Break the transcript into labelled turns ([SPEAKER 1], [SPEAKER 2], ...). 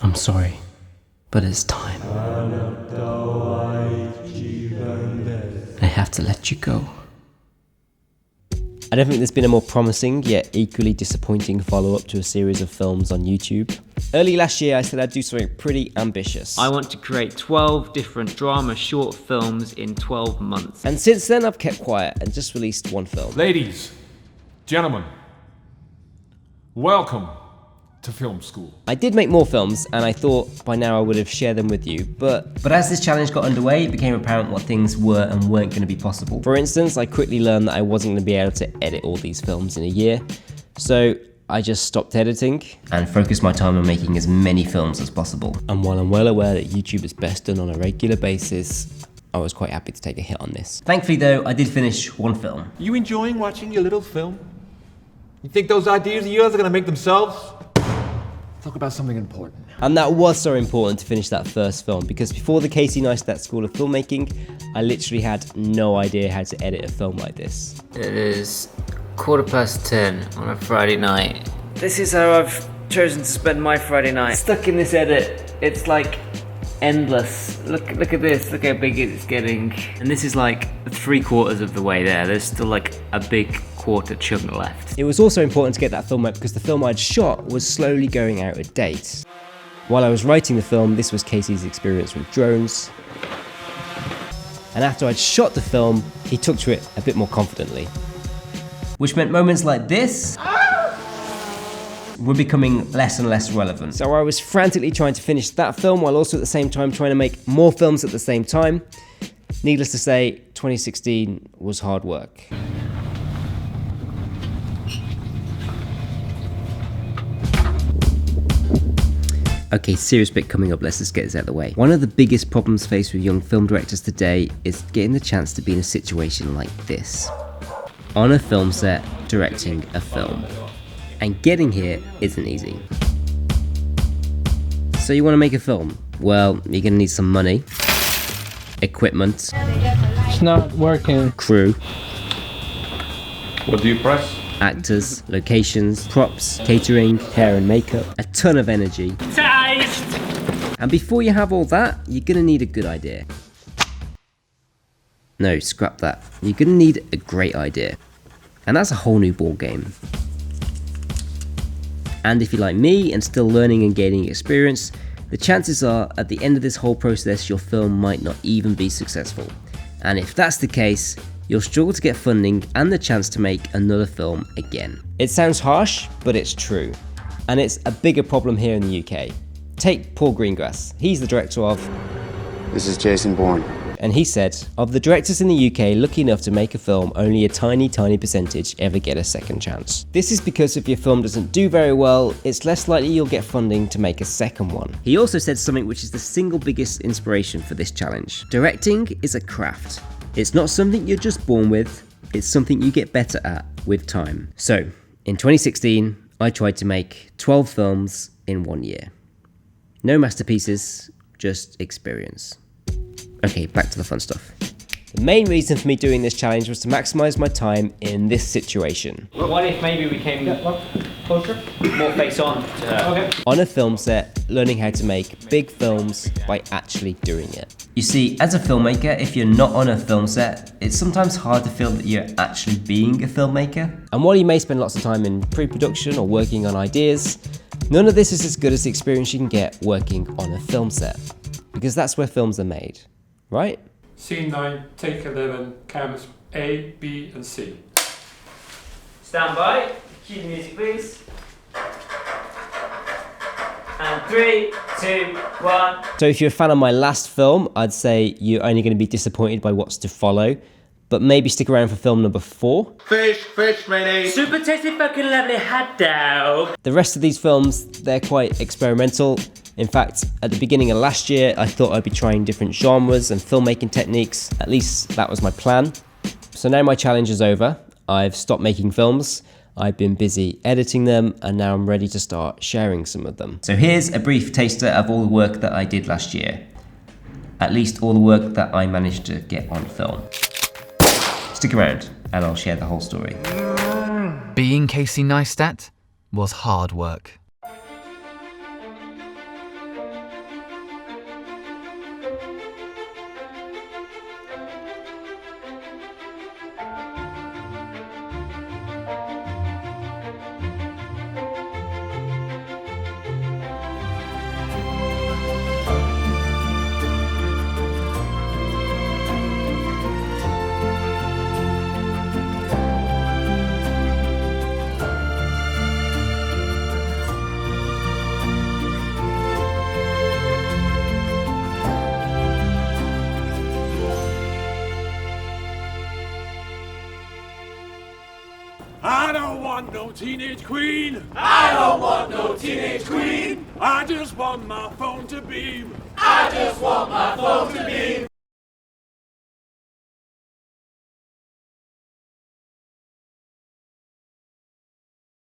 [SPEAKER 1] I'm sorry, but it's time. I have to let you go. I don't think there's been a more promising yet equally disappointing follow-up to a series of films on YouTube. Early last year I said I'd do something pretty ambitious.
[SPEAKER 2] I want to create 12 different drama short films in 12 months.
[SPEAKER 1] And since then I've kept quiet and just released one film.
[SPEAKER 3] Ladies, gentlemen, welcome to film school.
[SPEAKER 1] I did make more films and I thought by now I would have shared them with you, but as this challenge got underway, it became apparent what things were and weren't going to be possible. For instance, I quickly learned that I wasn't going to be able to edit all these films in a year, so I just stopped editing and focused my time on making as many films as possible. And while I'm well aware that YouTube is best done on a regular basis, I was quite happy to take a hit on this. Thankfully though, I did finish one film.
[SPEAKER 3] You enjoying watching your little film? You think those ideas of yours are gonna make themselves? Talk about something important.
[SPEAKER 1] And that was so important to finish that first film, because before the Casey Neistat School of Filmmaking, I literally had no idea how to edit a film like this.
[SPEAKER 2] It is 10:15 on a Friday night. This is how I've chosen to spend my Friday night. Stuck in this edit. It's like endless. Look at this. Look how big it's getting. And this is like 3/4 of the way there. There's still like a big quarter chunk left.
[SPEAKER 1] It was also important to get that film out because the film I'd shot was slowly going out of date. While I was writing the film, this was Casey's experience with drones. And after I'd shot the film, he took to it a bit more confidently. Which meant moments like this were becoming less and less relevant. So I was frantically trying to finish that film while also at the same time trying to make more films at the same time. Needless to say, 2016 was hard work. Okay, serious bit coming up, let's just get this out of the way. One of the biggest problems faced with young film directors today is getting the chance to be in a situation like this. On a film set, directing a film. And getting here isn't easy. So you want to make a film? Well, you're going to need some money, equipment,
[SPEAKER 4] it's not working,
[SPEAKER 1] crew,
[SPEAKER 3] What do you press?
[SPEAKER 1] actors, locations, props, catering, hair and makeup, a ton of energy. And before you have all that, you're gonna need a good idea. No, scrap that. You're gonna need a great idea. And that's a whole new ball game. And if you're like me and still learning and gaining experience, the chances are at the end of this whole process, your film might not even be successful. And if that's the case, you'll struggle to get funding and the chance to make another film again. It sounds harsh, but it's true. And it's a bigger problem here in the UK. Take Paul Greengrass. He's the director of...
[SPEAKER 5] This is Jason Bourne.
[SPEAKER 1] And he said, of the directors in the UK lucky enough to make a film, only a tiny percentage ever get a second chance. This is because if your film doesn't do very well, it's less likely you'll get funding to make a second one. He also said something which is the single biggest inspiration for this challenge. Directing is a craft. It's not something you're just born with, it's something you get better at with time. So, in 2016, I tried to make 12 films in 1 year. No masterpieces, just experience. Okay, back to the fun stuff. The main reason for me doing this challenge was to maximize my time in this situation.
[SPEAKER 2] What if maybe we came closer? More face on to her. Okay.
[SPEAKER 1] On a film set, learning how to make big films by actually doing it. You see, as a filmmaker, if you're not on a film set, it's sometimes hard to feel that you're actually being a filmmaker. And while you may spend lots of time in pre-production or working on ideas, none of this is as good as the experience you can get working on a film set. Because that's where films are made, right?
[SPEAKER 6] Scene 9, take 11, cameras A, B and C.
[SPEAKER 2] Stand by. Cue the music, please. And 3, 2, 1.
[SPEAKER 1] So if you're a fan of my last film, I'd say you're only going to be disappointed by what's to follow, but maybe stick around for film number 4.
[SPEAKER 3] Fish, matey.
[SPEAKER 2] Super tasty fucking lovely hot dog.
[SPEAKER 1] The rest of these films, they're quite experimental. In fact, at the beginning of last year, I thought I'd be trying different genres and filmmaking techniques. At least that was my plan. So now my challenge is over. I've stopped making films. I've been busy editing them, and now I'm ready to start sharing some of them. So here's a brief taster of all the work that I did last year. At least all the work that I managed to get on film. Stick around and I'll share the whole story.
[SPEAKER 7] Being Casey Neistat was hard work. don't want no teenage queen.
[SPEAKER 8] I don't want no teenage queen.
[SPEAKER 7] I just want my phone to beam.
[SPEAKER 8] I just want my phone to beam.